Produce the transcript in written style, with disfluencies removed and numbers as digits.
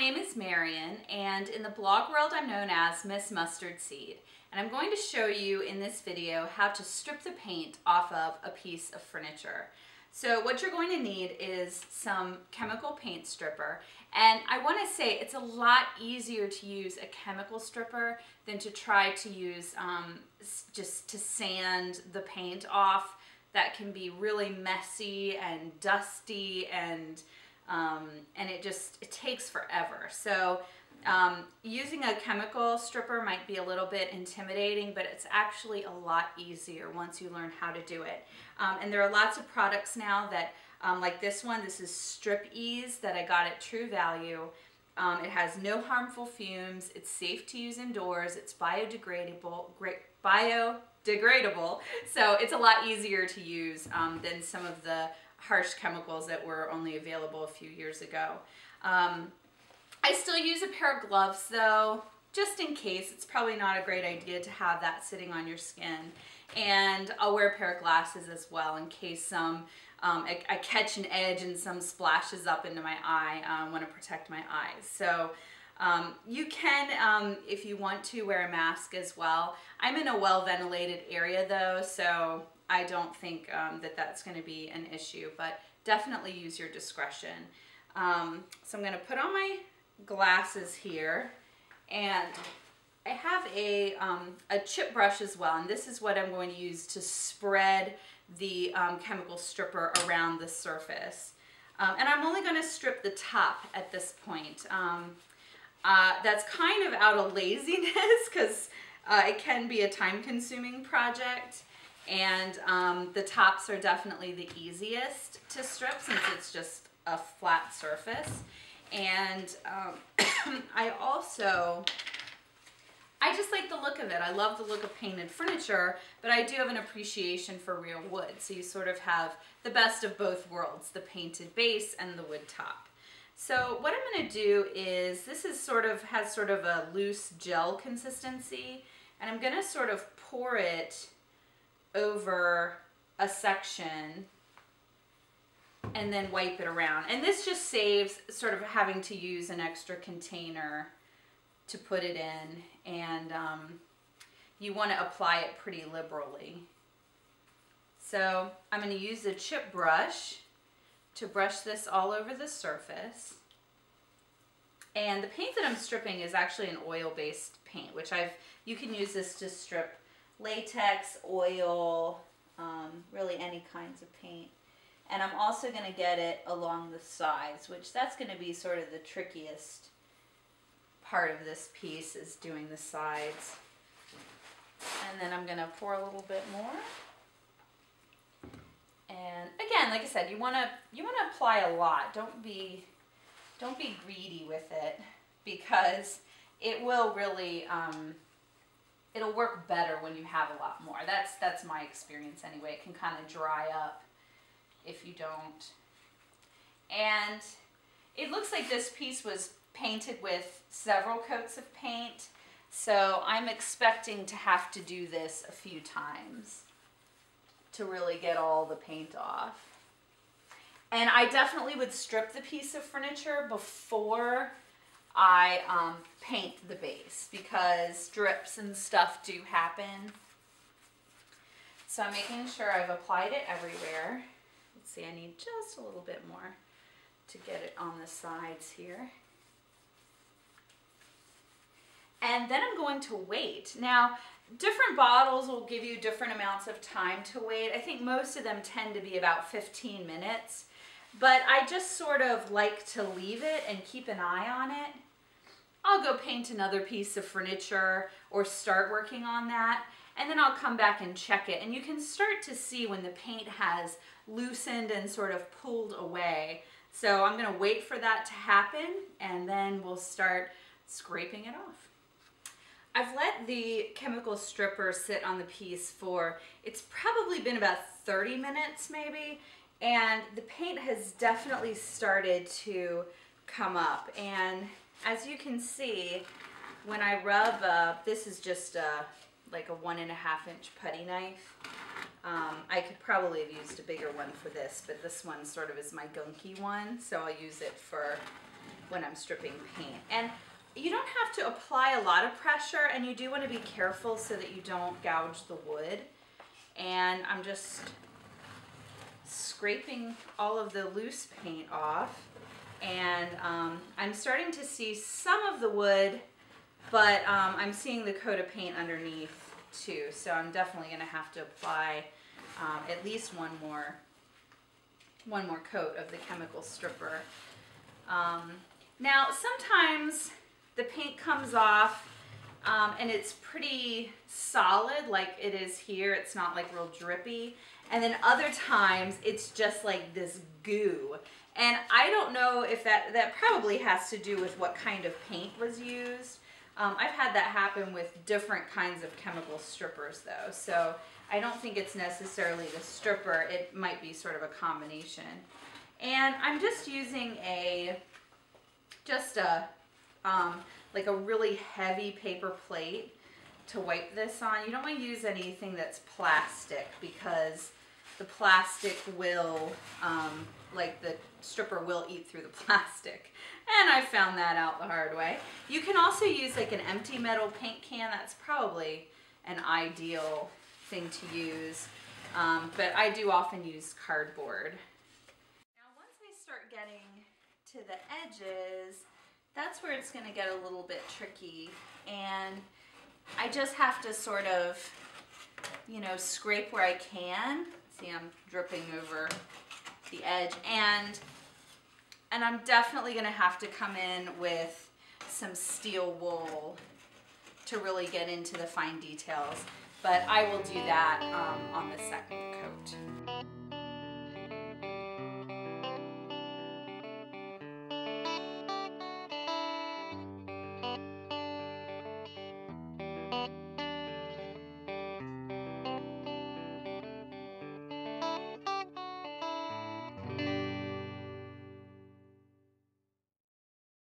name is Marion, and in the blog world I'm known as Miss Mustard Seed. And I'm going to show you in this video how to strip the paint off of a piece of furniture. So what you're going to need is some chemical paint stripper. And I want to say it's a lot easier to use a chemical stripper than to try to use just to sand the paint off. That can be really messy and dusty and it takes forever. So using a chemical stripper might be a little bit intimidating, but it's actually a lot easier once you learn how to do it. And there are lots of products now that, like this one, this is Strip Ease that I got at True Value. It has no harmful fumes, it's safe to use indoors, it's biodegradable, so it's a lot easier to use than some of the harsh chemicals that were only available a few years ago. I still use a pair of gloves though, just in case. It's probably not a great idea to have that sitting on your skin. And I'll wear a pair of glasses as well in case I catch an edge and some splashes up into my eye. I want to protect my eyes. So you can, if you want to, wear a mask as well. I'm in a well-ventilated area though, so I don't think that that's going to be an issue, but definitely use your discretion. So I'm going to put on my glasses here, and I have a chip brush as well, and this is what I'm going to use to spread the chemical stripper around the surface. And I'm only going to strip the top at this point. That's kind of out of laziness because it can be a time-consuming project, and the tops are definitely the easiest to strip since it's just a flat surface. And I just like the look of it. I love the look of painted furniture, but I do have an appreciation for real wood. So you sort of have the best of both worlds, the painted base and the wood top. So what I'm going to do is, this is has sort of a loose gel consistency, and I'm going to sort of pour it over a section and then wipe it around. And this just saves sort of having to use an extra container to put it in, and you want to apply it pretty liberally. So I'm going to use the chip brush to brush this all over the surface. And the paint that I'm stripping is actually an oil-based paint, which you can use this to strip latex, oil, really any kinds of paint. And I'm also going to get it along the sides, which that's going to be sort of the trickiest part of this piece, is doing the sides. And then I'm going to pour a little bit more. And again, like I said, you want to apply a lot. Don't be greedy with it, because it will really it'll work better when you have a lot more. That's my experience anyway. It can kind of dry up if you don't. And it looks like this piece was painted with several coats of paint, so I'm expecting to have to do this a few times to really get all the paint off. And I definitely would strip the piece of furniture before I paint the base, because drips and stuff do happen. So I'm making sure I've applied it everywhere. Let's see, I need just a little bit more to get it on the sides here. And then I'm going to wait. Now, different bottles will give you different amounts of time to wait. I think most of them tend to be about 15 minutes, but I just sort of like to leave it and keep an eye on it. I'll go paint another piece of furniture or start working on that, and then I'll come back and check it. And you can start to see when the paint has loosened and sort of pulled away. So I'm going to wait for that to happen, and then we'll start scraping it off. I've let the chemical stripper sit on the piece for, it's probably been about 30 minutes maybe, and the paint has definitely started to come up. And as you can see, when I rub up, this is just like a 1.5 inch putty knife. I could probably have used a bigger one for this, but this one sort of is my gunky one, so I'll use it for when I'm stripping paint. And you don't have to apply a lot of pressure, and you do want to be careful so that you don't gouge the wood. And I'm just scraping all of the loose paint off, and I'm starting to see some of the wood, but I'm seeing the coat of paint underneath too, so I'm definitely going to have to apply at least one more coat of the chemical stripper. Now sometimes the paint comes off and it's pretty solid like it is here. It's not like real drippy. And then other times it's just like this goo. And I don't know if that probably has to do with what kind of paint was used. I've had that happen with different kinds of chemical strippers though. So I don't think it's necessarily the stripper. It might be sort of a combination. And I'm just using like a really heavy paper plate to wipe this on. You don't want to use anything that's plastic because the plastic will, like the stripper will eat through the plastic. And I found that out the hard way. You can also use like an empty metal paint can. That's probably an ideal thing to use. But I do often use cardboard. Now once I start getting to the edges, that's where it's going to get a little bit tricky, and I just have to sort of, you know, scrape where I can. See, I'm dripping over the edge, and I'm definitely going to have to come in with some steel wool to really get into the fine details, but I will do that on the second coat.